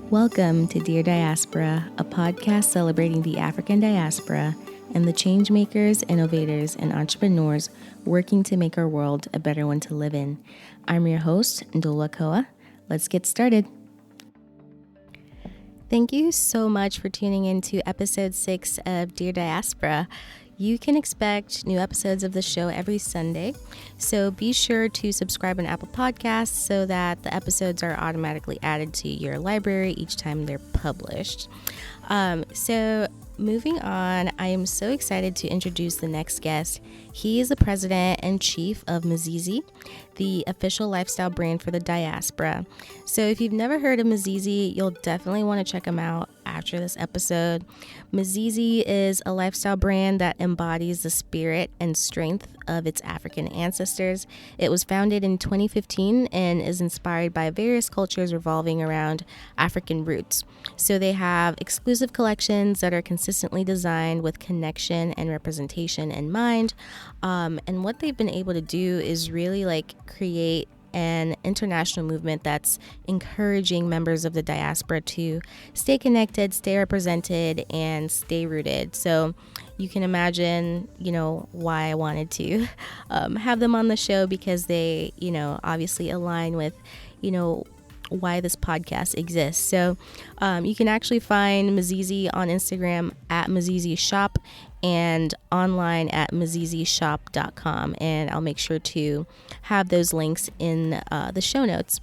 Welcome to Dear Diaspora, a podcast celebrating the African diaspora and the change makers, innovators, and entrepreneurs working to make our world a better one to live in. I'm your host, Ndulwa Kowa. Let's get started. Thank you so much for tuning in to episode 6 of Dear Diaspora. You can expect new episodes of the show every Sunday, so be sure to subscribe on Apple Podcasts so that the episodes are automatically added to your library each time they're published. So moving on, I am so excited to introduce the next guest. He is the president and chief of MIZIZI, the official lifestyle brand for the diaspora. So if you've never heard of MIZIZI, you'll definitely want to check him out after this episode. MIZIZI is a lifestyle brand that embodies the spirit and strength of its African ancestors. It was founded in 2015 and is inspired by various cultures revolving around African roots. So they have exclusive collections that are consistently designed with connection and representation in mind. And what they've been able to do is really create an international movement that's encouraging members of the diaspora to stay connected, stay represented, and stay rooted. So you can imagine, why I wanted to have them on the show, because they, obviously align with, why this podcast exists. So you can actually find MIZIZI on Instagram at MIZIZI Shop and online at MIZIZIShop.com. And I'll make sure to have those links in the show notes.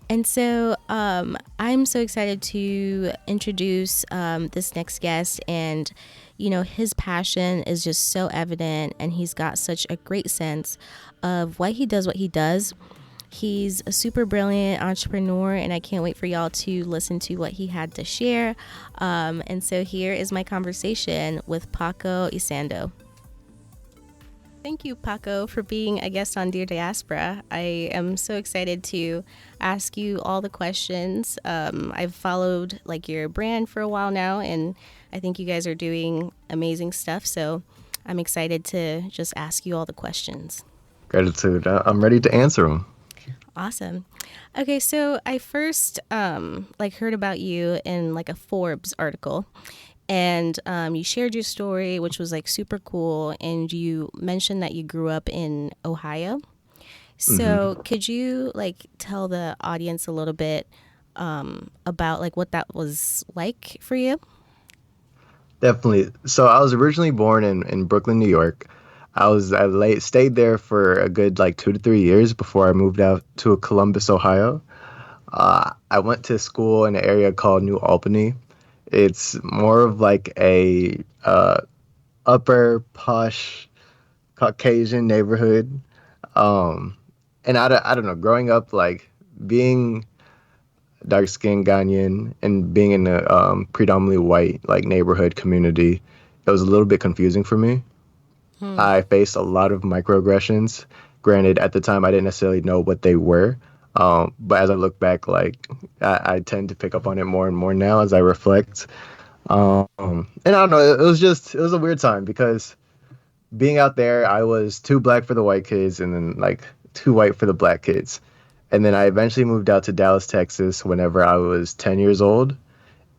And so I'm so excited to introduce this next guest. And, his passion is just so evident, and he's got such a great sense of why he does what he does. He's a super brilliant entrepreneur, and I can't wait for y'all to listen to what he had to share. And so here is my conversation with Paakow Essandoh. Thank you, Paakow, for being a guest on Dear Diaspora. I am so excited to ask you all the questions. I've followed your brand for a while now, and I think you guys are doing amazing stuff. So I'm excited to just ask you all the questions. Gratitude. I'm ready to answer them. Awesome. Okay, so I first heard about you in a Forbes article, and you shared your story, which was super cool, and you mentioned that you grew up in Ohio. So could you tell the audience a little bit about what that was like for you? Definitely. So I was originally born in Brooklyn, New York. I stayed there for a good 2 to 3 years before I moved out to Columbus, Ohio. I went to school in an area called New Albany. It's more of a upper posh Caucasian neighborhood. And I don't know, growing up being dark-skinned Ghanaian and being in a predominantly white neighborhood community, it was a little bit confusing for me. I faced a lot of microaggressions. Granted, at the time, I didn't necessarily know what they were. But as I look back, I tend to pick up on it more and more now as I reflect. And I don't know, it was a weird time, because being out there, I was too black for the white kids and then too white for the black kids. And then I eventually moved out to Dallas, Texas whenever I was 10 years old.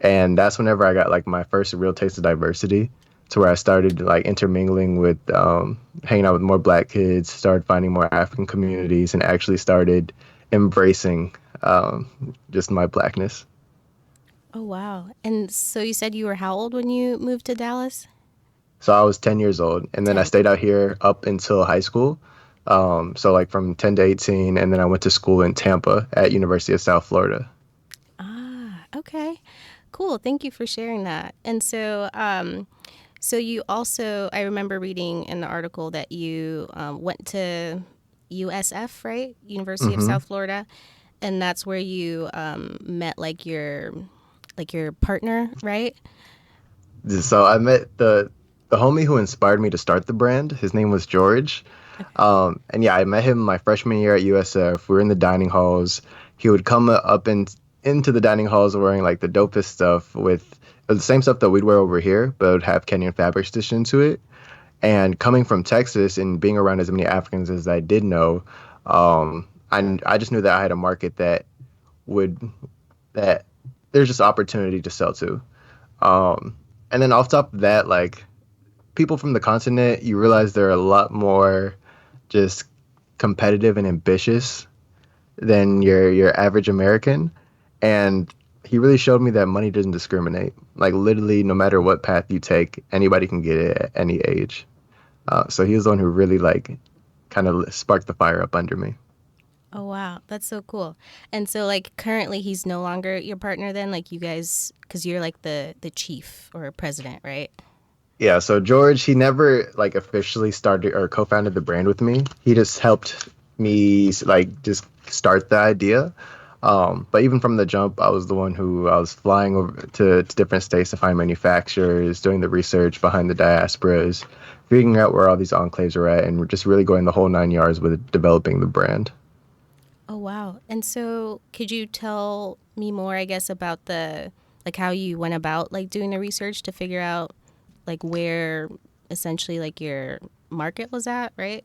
And that's whenever I got my first real taste of diversity, to where I started intermingling with, hanging out with more black kids, started finding more African communities, and actually started embracing just my blackness. Oh, wow. And so you said you were how old when you moved to Dallas? So I was 10 years old, and then I stayed out here up until high school. So from 10 to 18, and then I went to school in Tampa at University of South Florida. Ah, okay. Cool. Thank you for sharing that. And so so you also, I remember reading in the article that you went to USF, right? University of South Florida. And that's where you met your partner, right? So I met the homie who inspired me to start the brand. His name was George. Okay. And yeah, I met him my freshman year at USF. We were in the dining halls. He would come up into the dining halls wearing the dopest stuff, with the same stuff that we'd wear over here, but it would have Kenyan fabric stitched into it. And coming from Texas and being around as many Africans as I did know, I just knew that I had a market that there's there's just opportunity to sell to. And then off top of that, like people from the continent, you realize they're a lot more just competitive and ambitious than your average American. And he really showed me that money doesn't discriminate. Like literally, no matter what path you take, anybody can get it at any age. So he was the one who really like kind of sparked the fire up under me. Oh wow, that's so cool. And so like currently he's no longer your partner then, like you guys, because you're like the chief or president, right? Yeah, so George, he never like officially started or co-founded the brand with me. He just helped me like just start the idea. But even from the jump, I was the one who I was flying over to different states to find manufacturers, doing the research behind the diasporas, figuring out where all these enclaves are at, and we're just really going the whole 9 yards with developing the brand. Oh wow. And so could you tell me more, I guess, about the like how you went about like doing the research to figure out like where essentially like your market was at, right?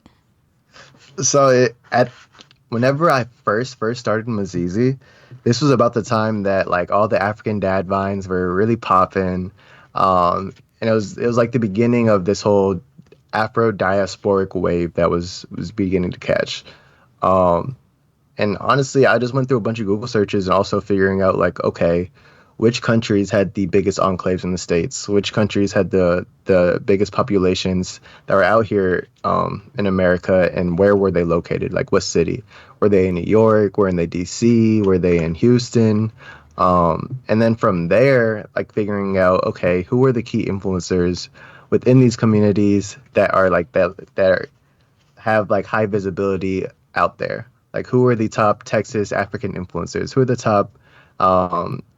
So at whenever I first started MIZIZI, this was about the time that like all the African dad vines were really popping, and it was like the beginning of this whole Afro diasporic wave that was beginning to catch. Um, and honestly, I just went through a bunch of Google searches and also figuring out like, okay, which countries had the biggest enclaves in the states? Which countries had the biggest populations that were out here in America, and where were they located? Like what city? Were they in New York? Were they in DC? Were they in Houston? And then from there, like figuring out, okay, who are the key influencers within these communities that are like that have like high visibility out there? Like who are the top Texas African influencers? Who are the top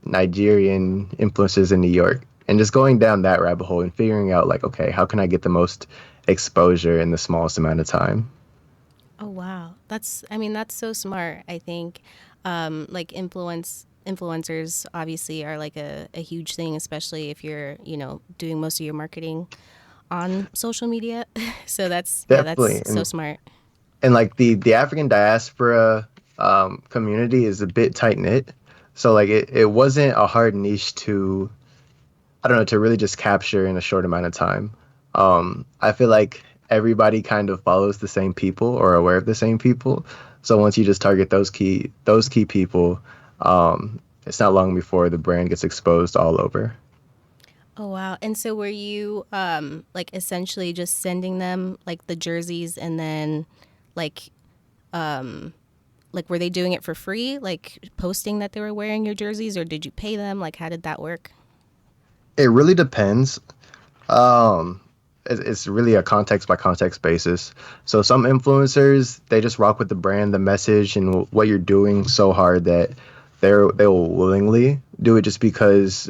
Nigerian influences in New York, and just going down that rabbit hole and figuring out like, okay, how can I get the most exposure in the smallest amount of time? Oh wow. I mean that's so smart, I think. Like influencers obviously are like a huge thing, especially if you're, doing most of your marketing on social media. So that's Definitely, so smart. and like the African diaspora community is a bit tight knit, so like it wasn't a hard niche to, I don't know, to really just capture in a short amount of time. I feel like everybody kind of follows the same people or are aware of the same people. So once you just target those key people, it's not long before the brand gets exposed all over. Oh wow. And so were you like essentially just sending them like the jerseys and then like like were they doing it for free? Like posting that they were wearing your jerseys, or did you pay them? Like how did that work? It really depends. Um, it's really a context by context basis. So some influencers, they just rock with the brand, the message, and what you're doing so hard that they will willingly do it just because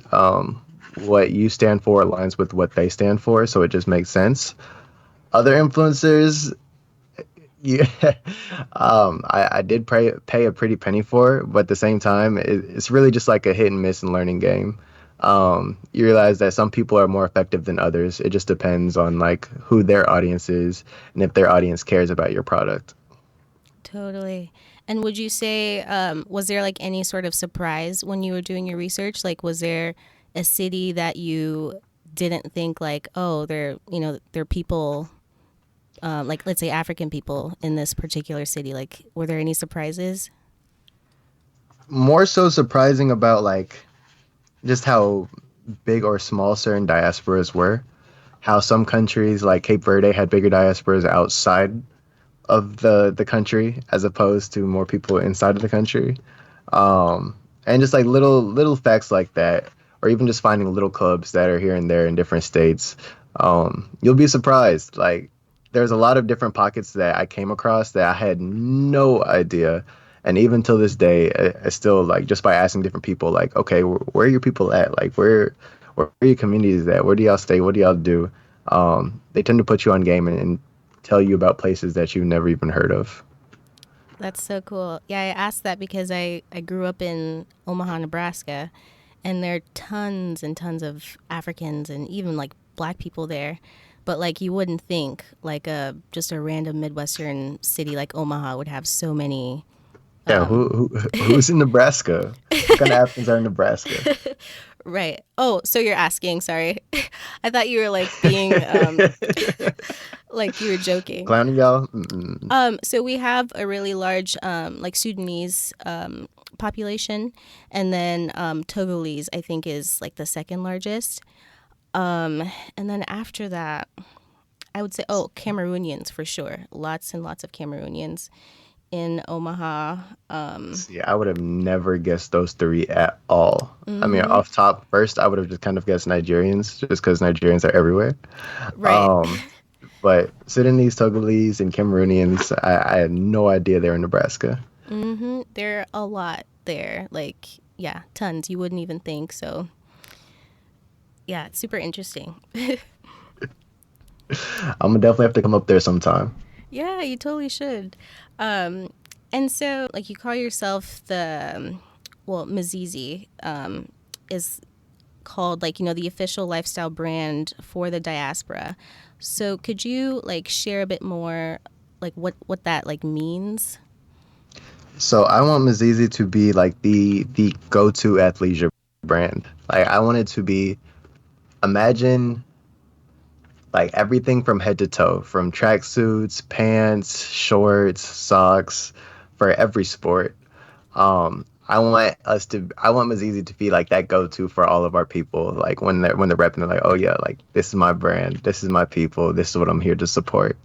what you stand for aligns with what they stand for. So it just makes sense. Other influencers, yeah, I did pay a pretty penny for it, but at the same time, it's really just like a hit and miss and learning game. You realize that some people are more effective than others. It just depends on like who their audience is and if their audience cares about your product. Totally. And would you say, was there like any sort of surprise when you were doing your research? Like, was there a city that you didn't think like, oh, there are people, like let's say African people in this particular city? Like, were there any surprises? More so surprising about like just how big or small certain diasporas were. How some countries like Cape Verde had bigger diasporas outside of the country as opposed to more people inside of the country. And just like little facts like that, or even just finding little clubs that are here and there in different states. You'll be surprised. Like there's a lot of different pockets that I came across that I had no idea. And even till this day, I still like just by asking different people, like, okay, where are your people at? Like, where are your communities at? Where do y'all stay? What do y'all do? They tend to put you on game and tell you about places that you've never even heard of. That's so cool. Yeah, I asked that because I grew up in Omaha, Nebraska, and there are tons and tons of Africans and even like black people there. But like you wouldn't think like a just a random Midwestern city like Omaha would have so many. Yeah, who's in Nebraska? What kind of Africans are in Nebraska? Right. Oh, so you're asking, sorry. I thought you were like being like you were joking. Clowning y'all? Mm-mm. So we have a really large like Sudanese population, and then Togolese I think is like the second largest. And then after that, I would say Cameroonians for sure. Lots and lots of Cameroonians in Omaha. See, I would have never guessed those three at all. I mean, Hmm. off top, first, I would have just kind of guessed Nigerians, just because Nigerians are everywhere. Right. Um, but Sudanese, Togolese, and Cameroonians, I had no idea they were in Nebraska. There are a lot there. Like, yeah, tons. You wouldn't even think. So, yeah, it's super interesting. I'm gonna definitely have to come up there sometime. Yeah, you totally should. Um, and so, like, you call yourself MIZIZI is called, like, the official lifestyle brand for the diaspora. So, could you, like, share a bit more, like, what that, like, means? So I want MIZIZI to be like the go-to athleisure brand. Like I want it to be, imagine like everything from head to toe, from tracksuits, pants, shorts, socks, for every sport. I want MIZIZI to be like that go-to for all of our people. Like when they're repping, they're like, oh yeah, like this is my brand, this is my people, this is what I'm here to support.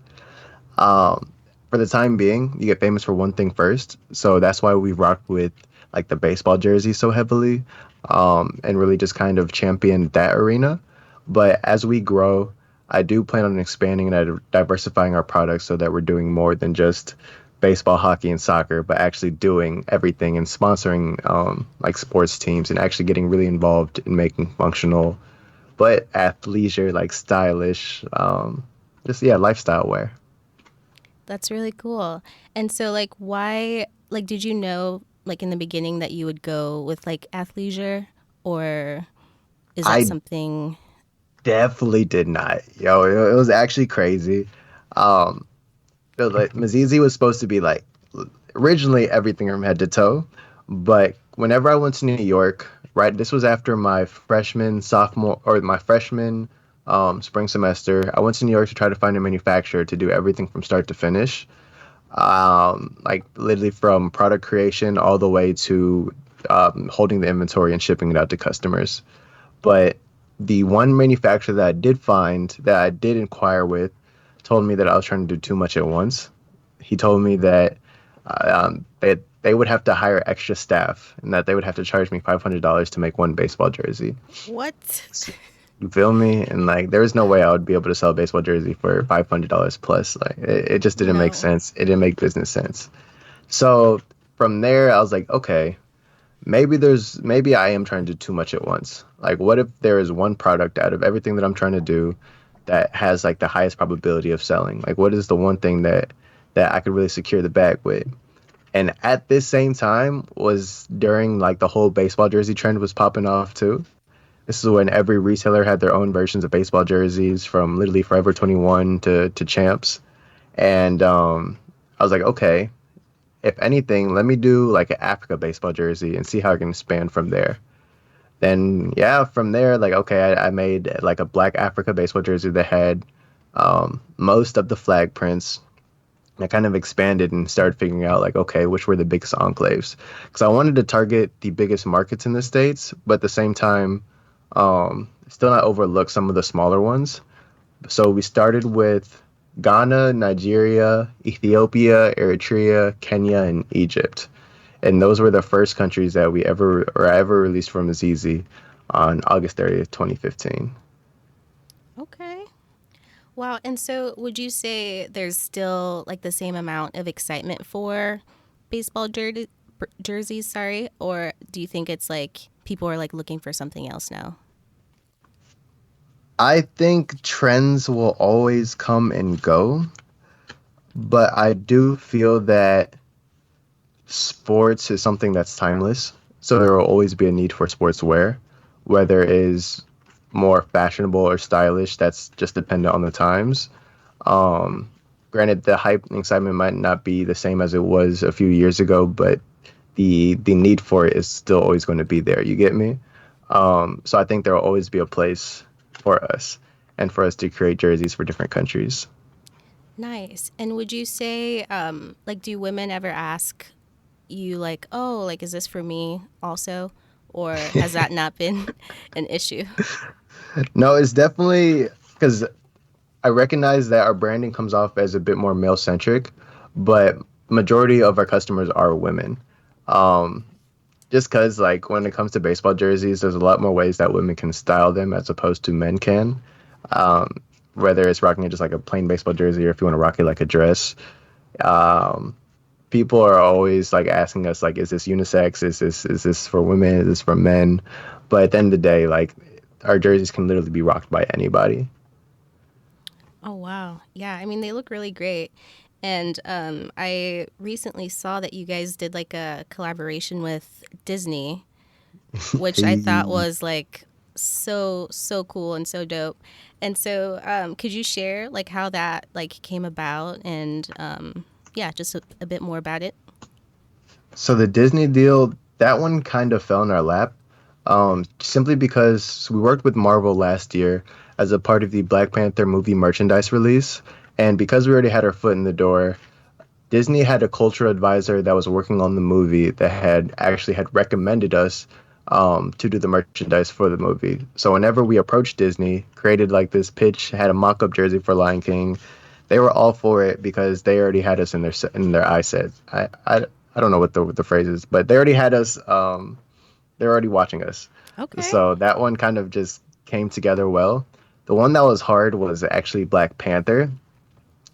Um, for the time being, you get famous for one thing first. So that's why we rocked with like the baseball jersey so heavily, and really just kind of championed that arena. But as we grow, I do plan on expanding and diversifying our products so that we're doing more than just baseball, hockey, and soccer, but actually doing everything and sponsoring like sports teams and actually getting really involved in making functional, but athleisure, like stylish, just yeah, lifestyle wear. That's really cool. And so, like, why, like, did you know, like, in the beginning that you would go with, like, athleisure? Or is that I something? definitely did not. Yo, it was actually crazy. Um, it was like Mazizi was supposed to be like originally everything from head to toe, but whenever I went to New York, right, this was after my freshman, sophomore, or my freshman spring semester. I went to New York to try to find a manufacturer to do everything from start to finish, like literally from product creation all the way to holding the inventory and shipping it out to customers. But the one manufacturer that I did find, that I did inquire with, told me that I was trying to do too much at once. He told me that they would have to hire extra staff and that they would have to charge me $500 to make one baseball jersey. What? You feel me? And like, there was no way I would be able to sell a baseball jersey for $500 plus. Like, it just didn't make No. sense. It didn't make business sense. So from there, I was like, okay, maybe I am trying to do too much at once. Like, what if there is one product out of everything that I'm trying to do that has like the highest probability of selling? Like, what is the one thing that I could really secure the bag with? And at this same time was during like the whole baseball jersey trend was popping off too. This is when every retailer had their own versions of baseball jerseys, from literally Forever 21 to Champs. And I was like, okay, if anything, let me do like an Africa baseball jersey and see how I can expand from there. Then yeah, from there, like okay, I made like a black Africa baseball jersey that had most of the flag prints. I kind of expanded and started figuring out like okay, which were the biggest enclaves, because I wanted to target the biggest markets in the states, but at the same time, still not overlook some of the smaller ones. So we started with Ghana, Nigeria, Ethiopia, Eritrea, Kenya, and Egypt. And those were the first countries that I ever released from Azizi on August 30th, 2015. Okay. Wow. And so, would you say there's still like the same amount of excitement for baseball jerseys, sorry? Or do you think it's like people are like looking for something else now? I think trends will always come and go, but I do feel that sports is something that's timeless. So there will always be a need for sportswear, whether it is more fashionable or stylish. That's just dependent on the times. Um, Granted, the hype and excitement might not be the same as it was a few years ago, but the need for it is still always going to be there. You get me? So I think there will always be a place for us and for us to create jerseys for different countries. Nice. And would you say, like, do women ever ask you, like, oh, like, is this for me also? Or has that not been an issue? No, it's definitely because I recognize that our branding comes off as a bit more male centric, but majority of our customers are women. Um, just because, like, when it comes to baseball jerseys, there's a lot more ways that women can style them as opposed to men can. Um, Whether it's rocking it just like a plain baseball jersey or if you want to rock it like a dress. Um, People are always like asking us, like, is this unisex? Is this for women? Is this for men? But at the end of the day, like, our jerseys can literally be rocked by anybody. Oh, wow. Yeah, I mean, they look really great. And I recently saw that you guys did like a collaboration with Disney, which I thought was like so cool and so dope. And so, could you share like how that like came about and yeah, just a bit more about it? So the Disney deal, that one kind of fell in our lap, simply because we worked with Marvel last year as a part of the Black Panther movie merchandise release, and because we already had our foot in the door, Disney had a cultural advisor that was working on the movie that had recommended us to do the merchandise for the movie. So whenever we approached Disney, created like this pitch, had a mock-up jersey for Lion King, they were all for it because they already had us in their eye set. I don't know what the phrase is, but they already had us. They're already watching us. Okay. So that one kind of just came together well. The one that was hard was actually Black Panther.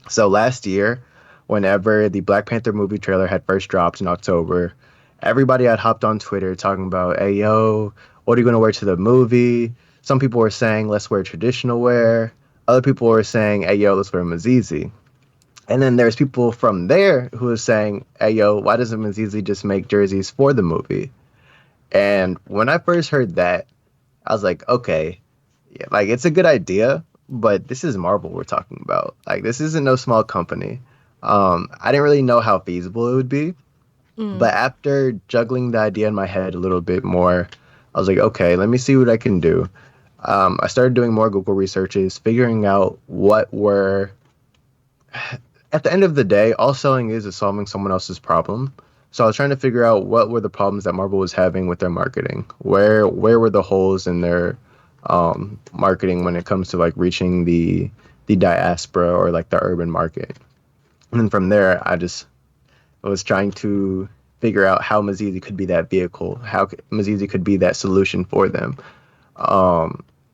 So last year, whenever the Black Panther movie trailer had first dropped in October, everybody had hopped on Twitter talking about, hey, yo, what are you going to wear to the movie? Some people were saying, let's wear traditional wear. Other people were saying, hey, yo, let's wear MIZIZI. And then there's people from there who was saying, hey, yo, why doesn't MIZIZI just make jerseys for the movie? And when I first heard that, I was like, okay, yeah, like it's a good idea, but this is Marvel we're talking about. Like this isn't no small company. I didn't really know how feasible it would be, Mm. but after juggling the idea in my head a little bit more, I was like, okay, let me see what I can do. I started doing more Google researches, figuring out what were, at the end of the day, all selling is solving someone else's problem. So I was trying to figure out what were the problems that Marvel was having with their marketing. Where were the holes in their marketing when it comes to like reaching the diaspora or like the urban market. And then from there, I was trying to figure out how MIZIZI could be that vehicle, how MIZIZI could be that solution for them.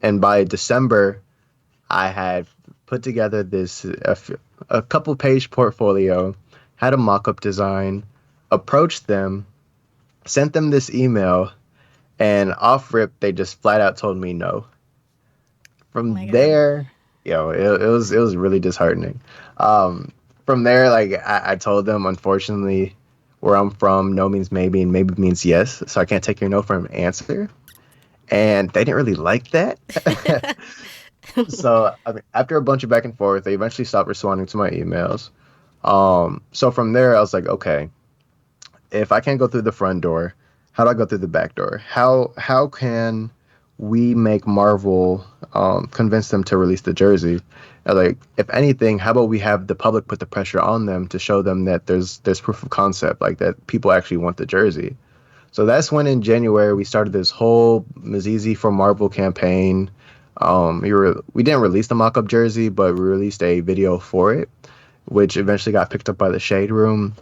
And by December, I had put together a couple page portfolio, had a mock-up design, approached them, sent them this email, and off rip they just flat out told me no. Oh From my God. there, it was really disheartening. Um, from there, like I told them, unfortunately, where I'm from, no means maybe and maybe means yes, so I can't take your no for an answer. And they didn't really like that. So I mean, after a bunch of back and forth, they eventually stopped responding to my emails. So from there, I was like, okay, if I can't go through the front door, how do I go through the back door? How can we make Marvel convince them to release the jersey? Like, if anything, how about we have the public put the pressure on them to show them that there's proof of concept, like that people actually want the jersey. So that's when in January we started this whole MIZIZI for Marvel campaign. We didn't release the mock-up jersey, but we released a video for it, which eventually got picked up by the Shade Room.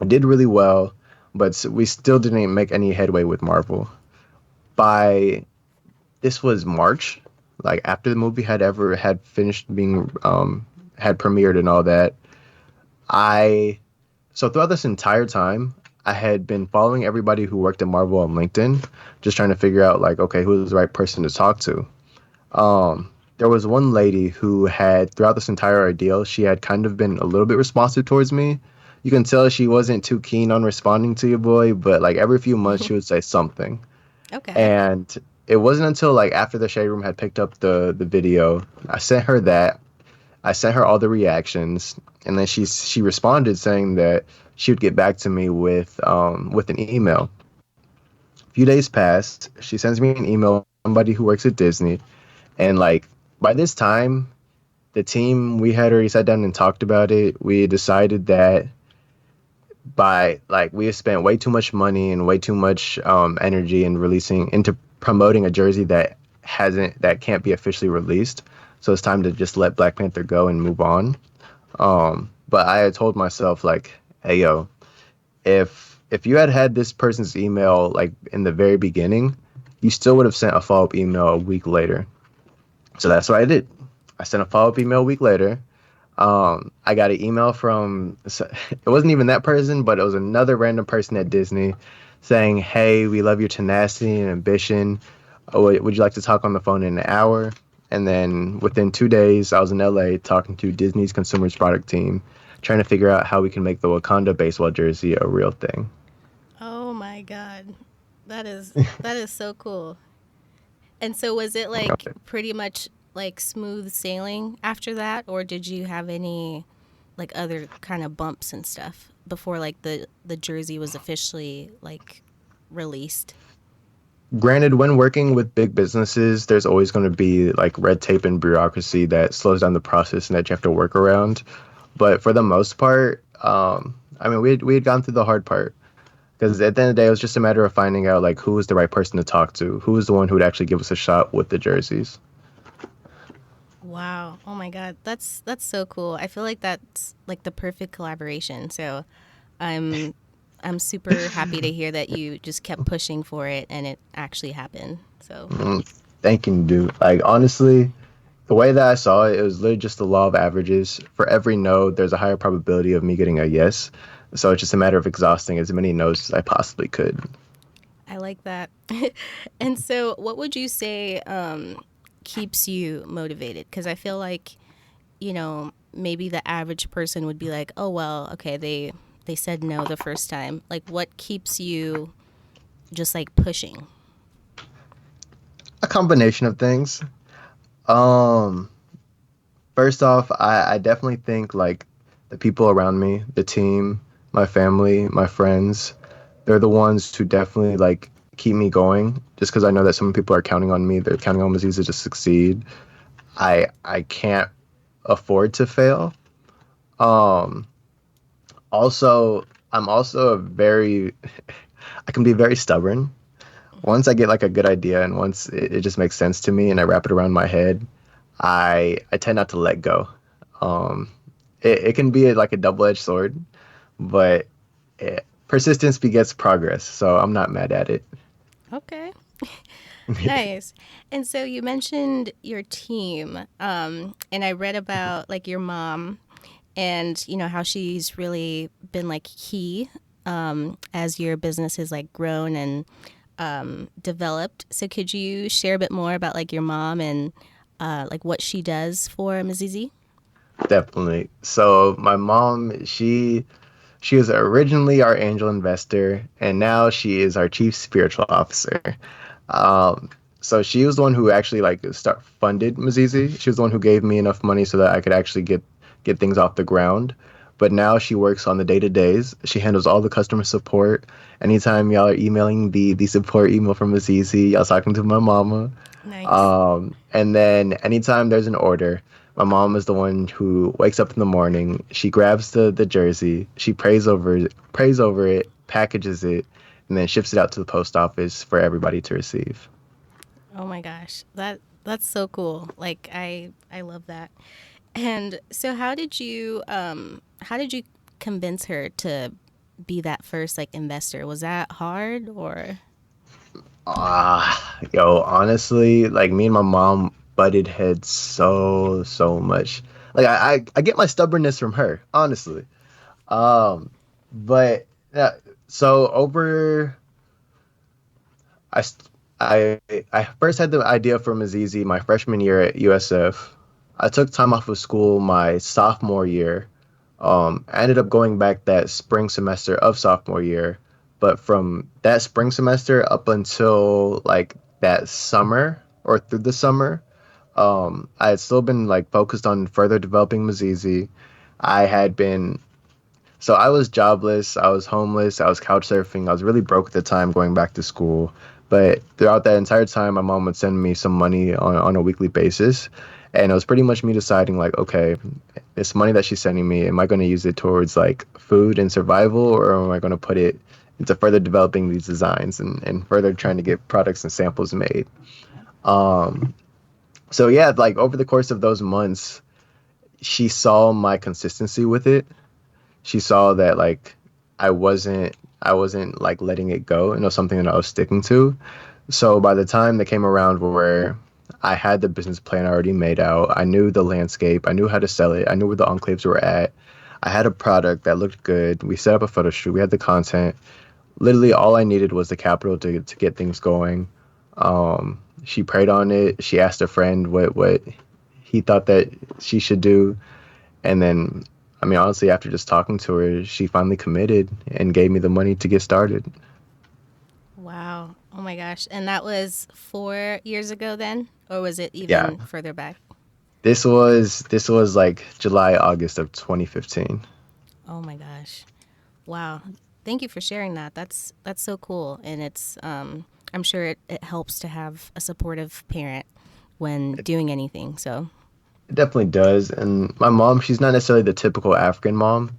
It did really well, but we still didn't make any headway with Marvel. By This was March, like after the movie had finished being had premiered and all that. I So throughout this entire time, I had been following everybody who worked at Marvel on LinkedIn, just trying to figure out like, okay, who's the right person to talk to. There was one lady who had, throughout this entire ordeal, she had kind of been a little bit responsive towards me. You can tell she wasn't too keen on responding to your boy, but like every few months she would say something. Okay. And it wasn't until like after the Shade Room had picked up the video, I sent her that. I sent her all the reactions, and then she responded saying that she would get back to me with an email. A few days passed. She sends me an email. Somebody who works at Disney, and like by this time, the team we had already sat down and talked about it. We decided that by like we have spent way too much money and way too much energy in releasing into promoting a jersey that can't be officially released. So it's time to just let Black Panther go and move on. But I had told myself like, hey yo, if you had had this person's email like in the very beginning, you still would have sent a follow-up email a week later. So that's what I did. I sent a follow-up email a week later. I got an email from, it wasn't even that person, but it was another random person at Disney saying, hey, we love your tenacity and ambition. Would you like to talk on the phone in an hour? And then within 2 days, I was in LA talking to Disney's consumers product team, trying to figure out how we can make the Wakanda baseball jersey a real thing. Oh my God. That is so cool. And so was it like pretty much like smooth sailing after that, or did you have any like other kind of bumps and stuff before like the jersey was officially like released? Granted, when working with big businesses, there's always going to be like red tape and bureaucracy that slows down the process and that you have to work around. But for the most part, I mean, we had gone through the hard part because at the end of the day, it was just a matter of finding out like who was the right person to talk to, who was the one who would actually give us a shot with the jerseys. Wow. Oh my God. That's so cool. I feel like that's like the perfect collaboration. So I'm I'm super happy to hear that you just kept pushing for it and it actually happened. So Thank you, dude. Like honestly, the way that I saw it, it was literally just the law of averages. For every no, there's a higher probability of me getting a yes. So it's just a matter of exhausting as many no's as I possibly could. I like that. And so what would you say keeps you motivated? Because I feel like, maybe the average person would be like, oh, well, okay, they said no the first time. Like, what keeps you just like pushing? A combination of things. Um, First off, I definitely think like the people around me, the team, my family, my friends, they're the ones who definitely like keep me going. Just because I know that some people are counting on me, they're counting on MIZIZI to succeed. I can't afford to fail. Um, Also, I'm also a very I can be very stubborn. Once I get like a good idea and once it just makes sense to me and I wrap it around my head, I tend not to let go. Um, it can be like a double-edged sword, but persistence begets progress. So I'm not mad at it. Okay. Nice. And so you mentioned your team, and I read about like your mom and how she's really been like key as your business has like grown and developed. So could you share a bit more about like your mom and like what she does for MIZIZI? Definitely. So my mom, she was originally our angel investor, and now she is our chief spiritual officer. Um, so she was the one who actually like start funded MIZIZI. She was the one who gave me enough money so that I could actually get things off the ground. But now she works on the day to days. She handles all the customer support. Anytime y'all are emailing the support email from MIZIZI, y'all talking to my mama. Nice. And then anytime there's an order, my mom is the one who wakes up in the morning. She grabs the jersey. She prays over it, packages it, and then ships it out to the post office for everybody to receive. Oh my gosh. That's so cool. Like I love that. And so how did you convince her to be that first like investor? Was that hard or Yo, honestly, like me and my mom butted heads so much. Like I get my stubbornness from her, honestly. Um, but yeah, so over I st- I first had the idea for MIZIZI my freshman year at USF. I took time off of school my sophomore year. I ended up going back that spring semester of sophomore year, but from that spring semester up until like that summer or through the summer, I had still been like focused on further developing MIZIZI. I had been So I was jobless, I was homeless, I was couch surfing, I was really broke at the time going back to school. But throughout that entire time, my mom would send me some money on a weekly basis. And it was pretty much me deciding, like, okay, this money that she's sending me, am I going to use it towards like food and survival, or am I going to put it into further developing these designs and further trying to get products and samples made? Um, so yeah, like over the course of those months, she saw my consistency with it. She saw that like I wasn't like letting it go, and it was something that I was sticking to. So by the time that came around where I had the business plan already made out, I knew the landscape, I knew how to sell it, I knew where the enclaves were at. I had a product that looked good. We set up a photo shoot, we had the content. Literally all I needed was the capital to get things going. She prayed on it. She asked a friend what he thought that she should do. And then, I mean, honestly, after just talking to her, she finally committed and gave me the money to get started. Wow. Oh my gosh. And that was 4 years ago then? Or was it Yeah. even further back? This was like July, August of 2015. Oh my gosh. Wow. Thank you for sharing that. That's so cool. And it's I'm sure it helps to have a supportive parent when doing anything. So It definitely does. And my mom, she's not necessarily the typical African mom.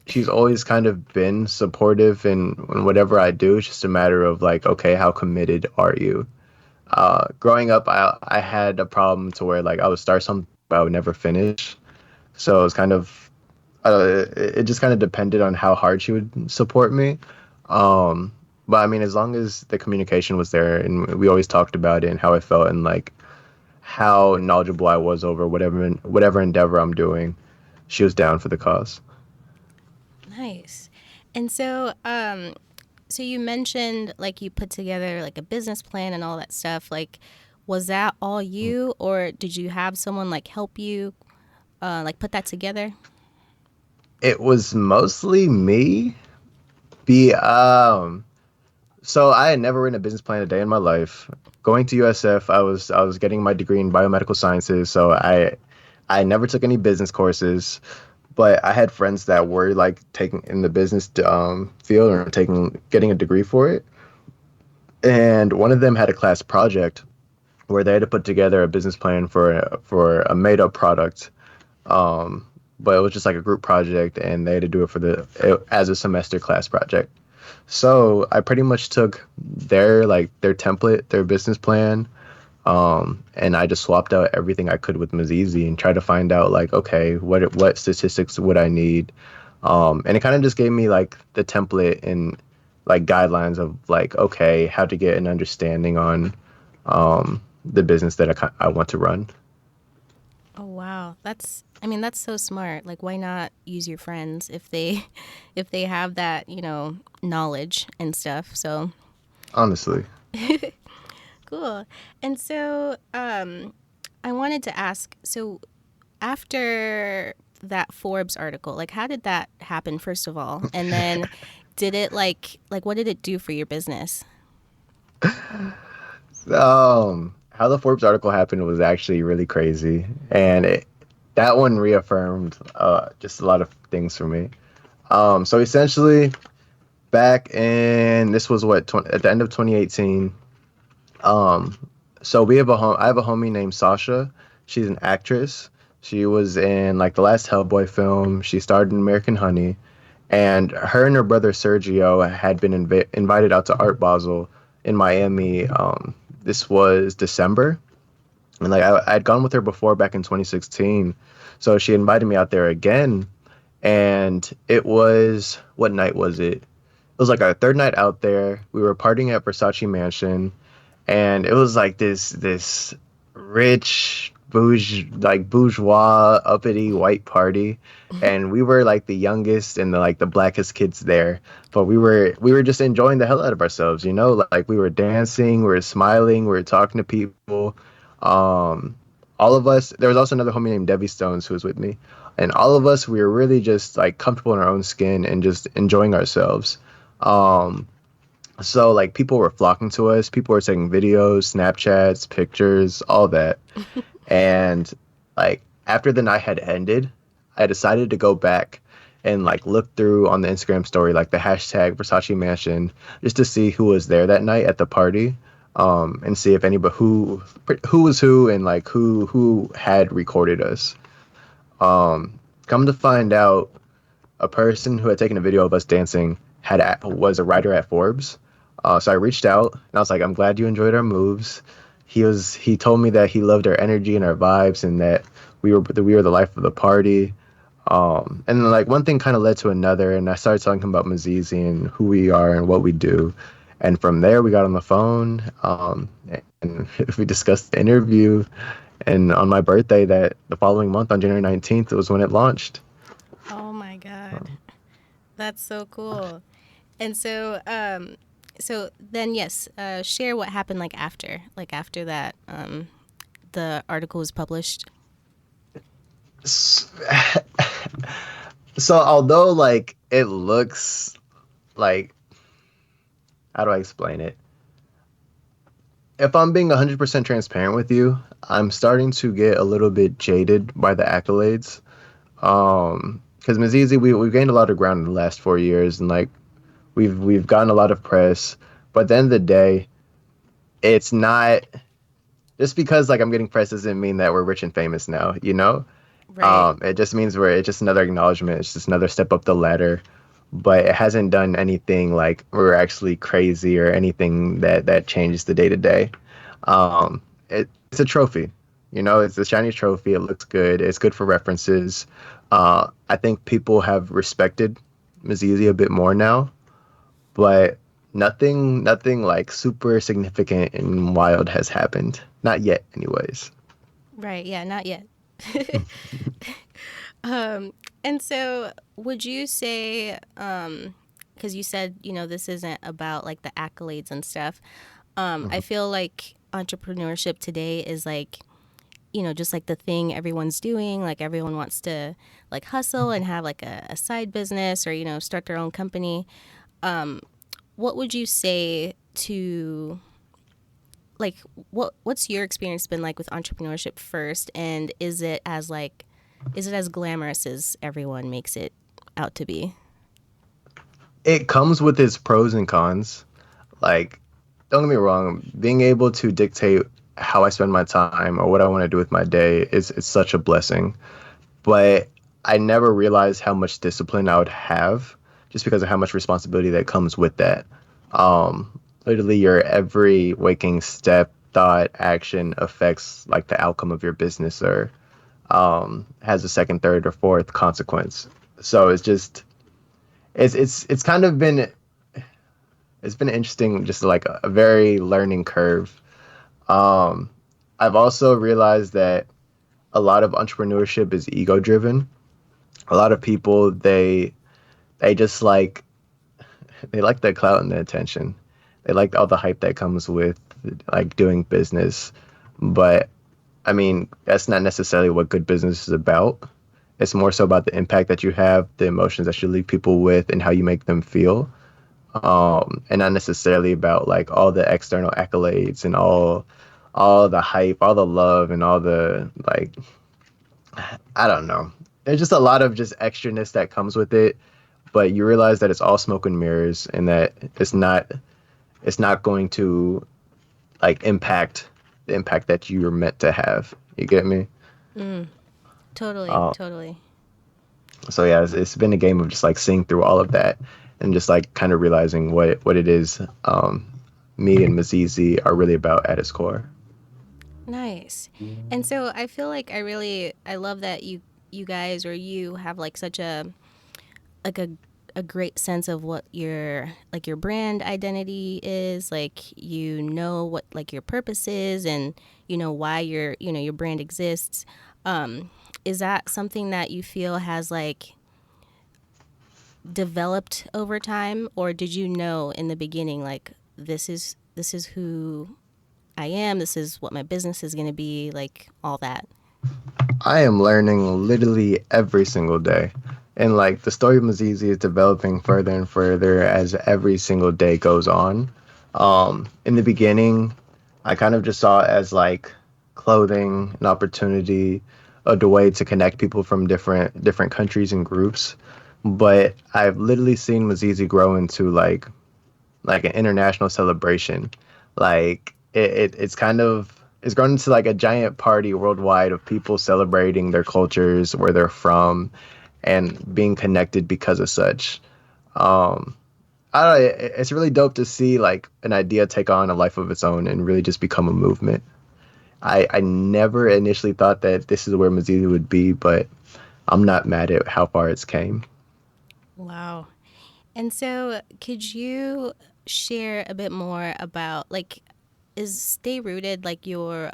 She's always kind of been supportive in whatever I do. It's just a matter of like, okay, how committed are you? Growing up, I had a problem to where like I would start something but I would never finish. So it was kind of it just kind of depended on how hard she would support me. Um, but I mean, as long as the communication was there and we always talked about it and how I felt and like how knowledgeable I was over whatever endeavor I'm doing, she was down for the cause. nice. And so you mentioned like you put together like a business plan and all that stuff. Like, was that all you, or did you have someone like help you like put that together? It was mostly me. Be So I had never written a business plan a day in my life. Going to USF, I was getting my degree in biomedical sciences, so I never took any business courses, but I had friends that were like taking in the business field or taking getting a degree for it. And one of them had a class project where they had to put together a business plan for a made up product. Um, but it was just like a group project, and they had to do it as a semester class project. So I pretty much took their template, their business plan, and I just swapped out everything I could with MIZIZI and tried to find out like, okay, what statistics would I need, and it kind of just gave me like the template and like guidelines of like, okay, how to get an understanding on the business that I want to run. Oh wow. I mean that's so smart. Like why not use your friends if they if they have that, knowledge and stuff. So Honestly. cool. And so I wanted to ask, so after that Forbes article, like how did that happen first of all? And then did it like what did it do for your business? How the Forbes article happened was actually really crazy, and that one reaffirmed just a lot of things for me. So essentially, back in this was at the end of 2018. Um, so I have a homie named Sasha. She's an actress. She was in like the last Hellboy film. She starred in American Honey, and her and her brother Sergio had been invited out to Art Basel in Miami. This was December, and like I'd gone with her before back in 2016, so she invited me out there again, and it was what night was it? It was like our third night out there. We were partying at Versace Mansion, and it was like this rich bourgeois uppity white party, and we were like the youngest and the blackest kids there, but we were just enjoying the hell out of ourselves, like we were dancing, we were smiling, we were talking to people. All of us, there was also another homie named Debbie Stones who was with me, and all of us, we were really just like comfortable in our own skin and just enjoying ourselves. um so like people were flocking to us. People were taking videos, Snapchats, pictures, all that. And like after the night had ended, I decided to go back and like look through on the Instagram story like the hashtag Versace Mansion just to see who was there that night at the party, and see if anybody who was who and like who had recorded us. Come to find out, a person who had taken a video of us dancing was a writer at Forbes. So I reached out and I was like, I'm glad you enjoyed our moves. He told me that he loved our energy and our vibes and that we were the life of the party. And then like one thing kind of led to another, and I started talking about MIZIZI and who we are and what we do. And from there we got on the phone, and we discussed the interview. And on my birthday, that the following month on January 19th, was when it launched. Oh my God. That's so cool. And so, so then, yes, share what happened like after that, the article was published. So although like it looks like, how do I explain it? If I'm being 100% transparent with you, I'm starting to get a little bit jaded by the accolades. Because MIZIZI, we've gained a lot of ground in the last 4 years, and like we've gotten a lot of press. But at the end of the day, it's not just because like I'm getting press doesn't mean that we're rich and famous now, you know? Right. It just means it's just another acknowledgement. It's just another step up the ladder, but it hasn't done anything like we're actually crazy or anything that changes the day to day. It's a trophy, you know. It's a shiny trophy. It looks good. It's good for references. I think people have respected MIZIZI a bit more now, but nothing like super significant and wild has happened. Not yet, anyways. Right. Yeah. Not yet. And so would you say, because you said, this isn't about like the accolades and stuff. I feel like entrepreneurship today is like, just like the thing everyone's doing. Like everyone wants to like hustle and have like a side business or, start their own company. What would you say to like what's your experience been like with entrepreneurship first, and is it as glamorous as everyone makes it out to be? It comes with its pros and cons. Like, don't get me wrong, being able to dictate how I spend my time or what I want to do with my day is such a blessing. But I never realized how much discipline I would have just because of how much responsibility that comes with that. Literally, your every waking step, thought, action affects like the outcome of your business or has a second, third, or fourth consequence. So it's kind of been interesting, just like a very learning curve. I've also realized that a lot of entrepreneurship is ego driven. A lot of people they just they like the clout and the attention. They like all the hype that comes with like doing business. But I mean, that's not necessarily what good business is about. It's more so about the impact that you have, the emotions that you leave people with, and how you make them feel. And not necessarily about like all the external accolades and all the hype, all the love, and all the like. I don't know. There's just a lot of just extraness that comes with it, but you realize that it's all smoke and mirrors, and that it's not going to like impact the impact that you're meant to have. You get me? Totally, totally. So yeah, it's been a game of just like seeing through all of that and just like kind of realizing what it is, me and MIZIZI are really about at its core. Nice. And so I feel like I love that you guys, or you have like such like a great sense of what your brand identity is, like what like your purpose is, and why your brand exists. Is that something that you feel has like developed over time, or did you know in the beginning like this is who I am, this is what my business is going to be, like all that? I am learning literally every single day. And like the story of MIZIZI is developing further and further as every single day goes on. In the beginning, I kind of just saw it as like clothing, an opportunity, a way to connect people from different countries and groups. but I've literally seen MIZIZI grow into like an international celebration. Like it's kind of it's grown into like a giant party worldwide of people celebrating their cultures, where they're from, and being connected because of such. Um, I don't know, it's really dope to see like an idea take on a life of its own and really just become a movement. I never initially thought that this is where MIZIZI would be, but I'm not mad at how far it's came. Wow. And so, could you share a bit more about like, is Stay Rooted like your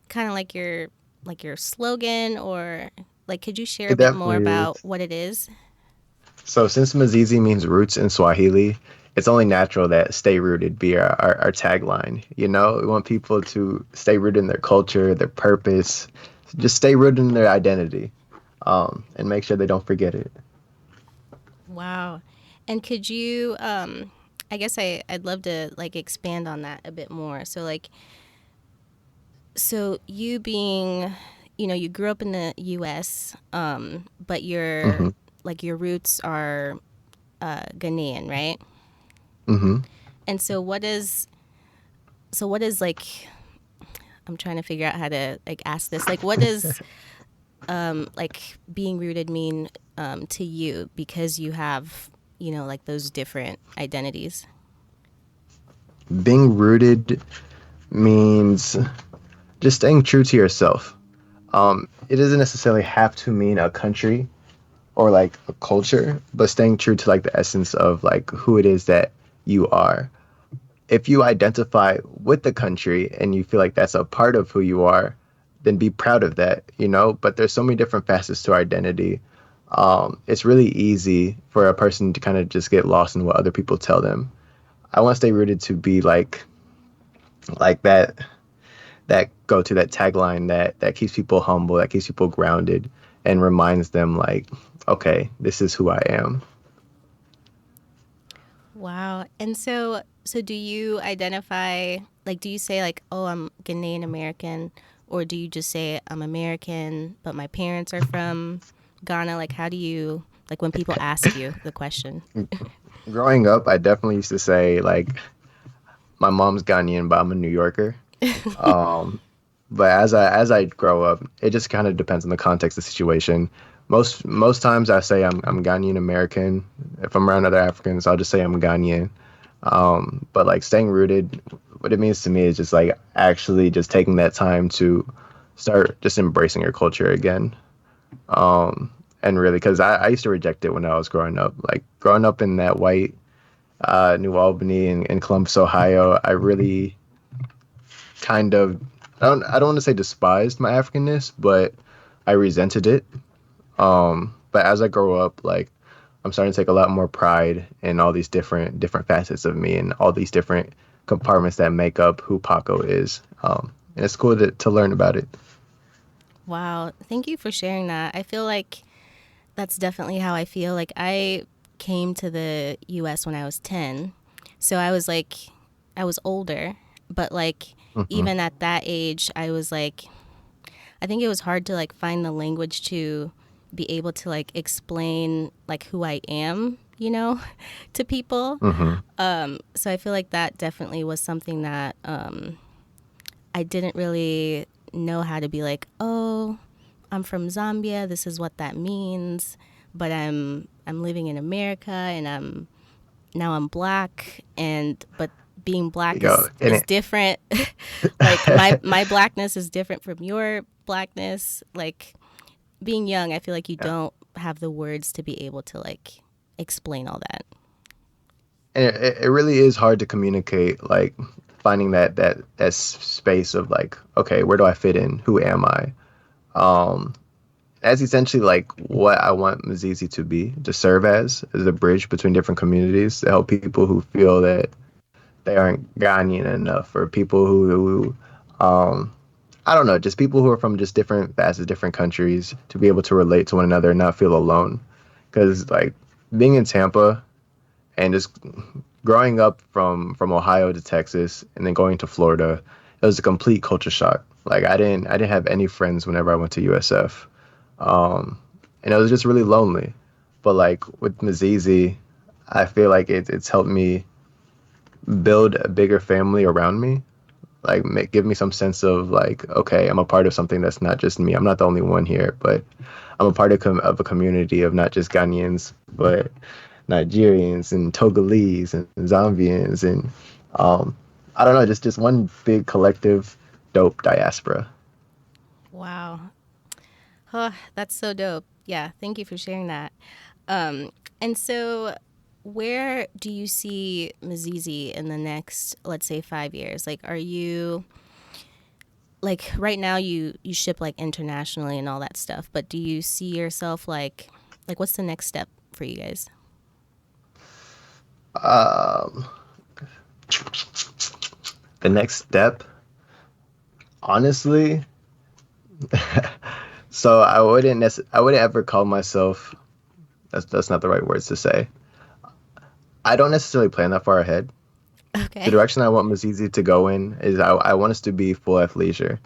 kind of like your slogan, or like could you share a It bit more definitely is. about what it is? So since MIZIZI means roots in Swahili, it's only natural that stay rooted be our tagline. You know, we want people to stay rooted in their culture, their purpose, just stay rooted in their identity, and make sure they don't forget it. Wow. And could you I guess I'd love to like expand on that a bit more. So like so you being, you know, you grew up in the US, but Hmm. your roots are Ghanaian, right? Hmm. And so what is like I'm trying to figure out how to like ask this. Like what does like being rooted mean to you because you have, you know, like those different identities? Being rooted means just staying true to yourself. It doesn't necessarily have to mean a country or like a culture, but staying true to like the essence of like who it is that you are. If you identify with the country and you feel like that's a part of who you are, then be proud of that, you know? But there's so many different facets to our identity. It's really easy for a person to kind of just get lost in what other people tell them. I want to stay rooted to be like that go to that tagline that keeps people humble, that keeps people grounded, and reminds them like, okay, this is who I am. Wow. And so do you identify like do you say like, "Oh, I'm Ghanaian American," or do you just say I'm American, but my parents are from Ghana? Like how do you like when people ask you the question? Growing up, I definitely used to say like my mom's Ghanaian, but I'm a New Yorker. Um, but as I grow up, it just kind of depends on the context of the situation. Most times I say I'm Ghanaian American. If I'm around other Africans, I'll just say I'm Ghanaian. But like staying rooted, what it means to me is just like actually just taking that time to start just embracing your culture again. And really, because I used to reject it when I was growing up. Like growing up in that white New Albany and Columbus, Ohio, I really kind of I don't want to say despised my Africanness, but I resented it. But as I grow up, like I'm starting to take a lot more pride in all these different facets of me and all these different compartments that make up who Paco is. And it's cool to learn about it. Wow. Thank you for sharing that. I feel like that's definitely how I feel. Like I came to the US when I was 10. So I was older, but like Hmm. even at that age, I was like I think it was hard to like find the language to be able to like explain like who I am, you know, to people. Hmm. So I feel like that definitely was something that I didn't really know how to be like, oh, I'm from Zambia. This is what that means. But I'm living in America, and I'm black, and but being black Yo, and is different. Like my blackness is different from your blackness. Like being young, I feel like you don't have the words to be able to like explain all that. it really is hard to communicate, like finding that space of like, okay, where do I fit in? Who am I? Um, that's essentially like what I want Mazizi to be, to serve as a bridge between different communities to help people who feel that they aren't Ghanaian enough, or people who I don't know, just people who are from just different facets, different countries, to be able to relate to one another and not feel alone. Because like being in Tampa and just growing up from Ohio to Texas and then going to Florida, it was a complete culture shock. Like I didn't have any friends whenever I went to USF, and it was just really lonely. But like with MIZIZI, I feel like it's helped me build a bigger family around me. Like give me some sense of like, okay, I'm a part of something that's not just me. I'm not the only one here, but I'm a part of a community of not just Ghanaians, but Nigerians and Togolese and Zambians and I don't know, just one big collective dope diaspora. Wow. Oh, that's so dope. Yeah, thank you for sharing that. And so, where do you see MIZIZI in the next, let's say, 5 years? Like, are you like right now you ship like internationally and all that stuff, but do you see yourself like what's the next step for you guys? Um, the next step, honestly, so I wouldn't ever call myself. That's not the right words to say. I don't necessarily plan that far ahead. The Okay. direction I want MIZIZI to go in is I want us to be full athleisure.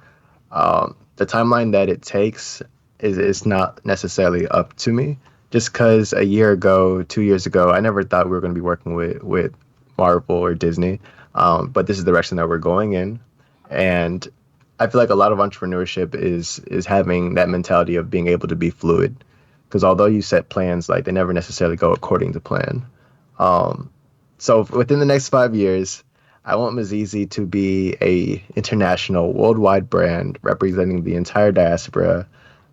The timeline that it takes is not necessarily up to me. Just because a year ago, 2 years ago, I never thought we were going to be working with Marvel or Disney. But this is the direction that we're going in, and I feel like a lot of entrepreneurship is having that mentality of being able to be fluid. Because although you set plans, like they never necessarily go according to plan. Um, so within the next 5 years, I want MIZIZI to be a international, worldwide brand representing the entire diaspora,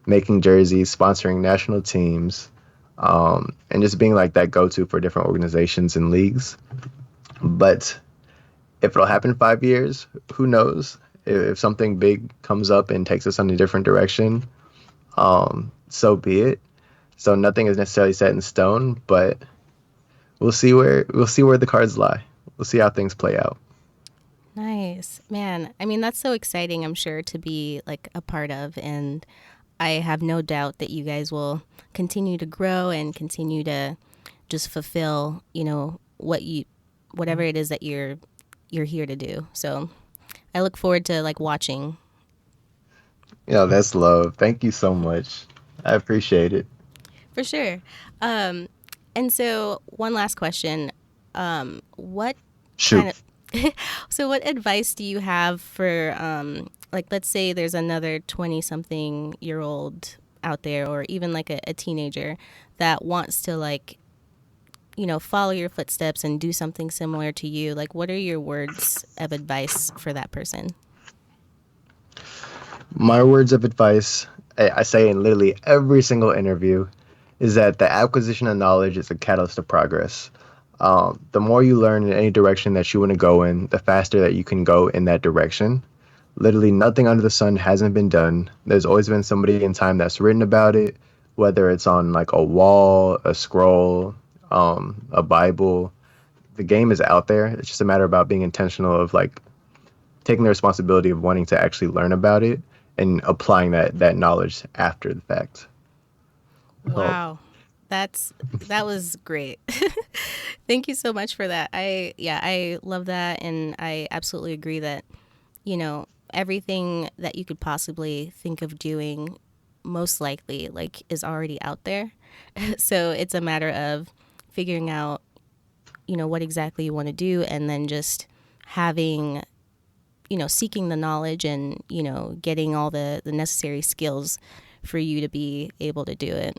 making jerseys, sponsoring national teams, and just being like that go-to for different organizations and leagues. But if it'll happen in 5 years, who knows? If something big comes up and takes us in a different direction, so be it. So nothing is necessarily set in stone, but we'll see where the cards lie. We'll see how things play out. Nice. Man, I mean that's so exciting, I'm sure, to be like a part of, and I have no doubt that you guys will continue to grow and continue to just fulfill, whatever it is that you're here to do. So I look forward to like watching. That's love. Thank you so much. I appreciate it. For sure. Um, and so, one last question. What kind Shoot. of, so what advice do you have for, like, let's say there's another 20 something year old out there, or even like a teenager that wants to, like, follow your footsteps and do something similar to you? Like, what are your words of advice for that person? My words of advice, I say in literally every single interview, is that the acquisition of knowledge is a catalyst of progress. The more you learn in any direction that you want to go in, the faster that you can go in that direction. Literally nothing under the sun hasn't been done. There's always been somebody in time that's written about it, whether it's on like a wall, a scroll, a Bible. The game is out there. It's just a matter about being intentional of like taking the responsibility of wanting to actually learn about it and applying that knowledge after the fact. So Wow. That was great. Thank you so much for that. I love that, and I absolutely agree that, everything that you could possibly think of doing most likely like is already out there. So it's a matter of figuring out, what exactly you want to do, and then just having, seeking the knowledge and, getting all the necessary skills for you to be able to do it.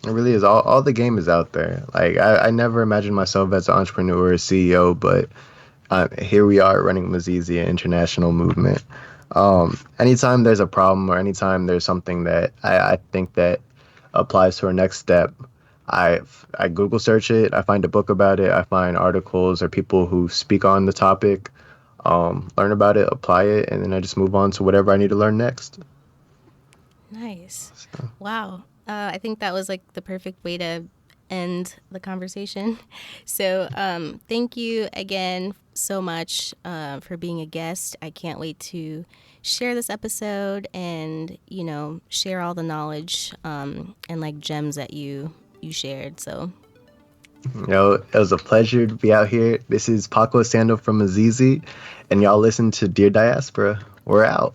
it really is. All the game is out there. Like I never imagined myself as an entrepreneur or CEO, but here we are running MIZIZI, an international movement. Anytime there's a problem or anytime there's something that I think that applies to our next step, I Google search it. I find a book about it. I find articles or people who speak on the topic, learn about it, apply it, and then I just move on to whatever I need to learn next. Nice. So, Wow. I think that was like the perfect way to end the conversation. So, thank you again so much for being a guest. I can't wait to share this episode and, share all the knowledge and like gems that you shared. So, it was a pleasure to be out here. This is Paakow Essandoh from MIZIZI, and y'all listen to Dear Diaspora. We're out.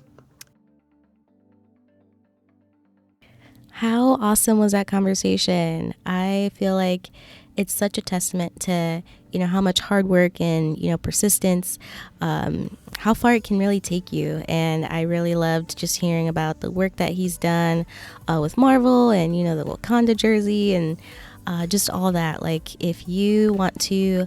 How awesome was that conversation? I feel like it's such a testament to, how much hard work and, persistence, how far it can really take you. And I really loved just hearing about the work that he's done with Marvel and, the Wakanda jersey and just all that. Like, if you want to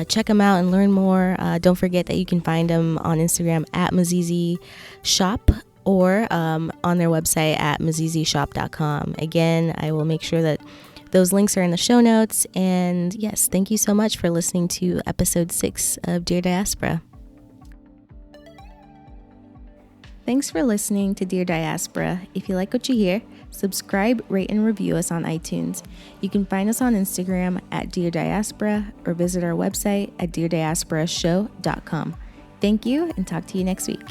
check him out and learn more, don't forget that you can find him on Instagram at MIZIZI Shop, or on their website at MIZIZIshop.com. Again, I will make sure that those links are in the show notes. And yes, thank you so much for listening to episode 6 of Dear Diaspora. Thanks for listening to Dear Diaspora. If you like what you hear, subscribe, rate, and review us on iTunes. You can find us on Instagram at Dear Diaspora or visit our website at DearDiasporaShow.com. Thank you, and talk to you next week.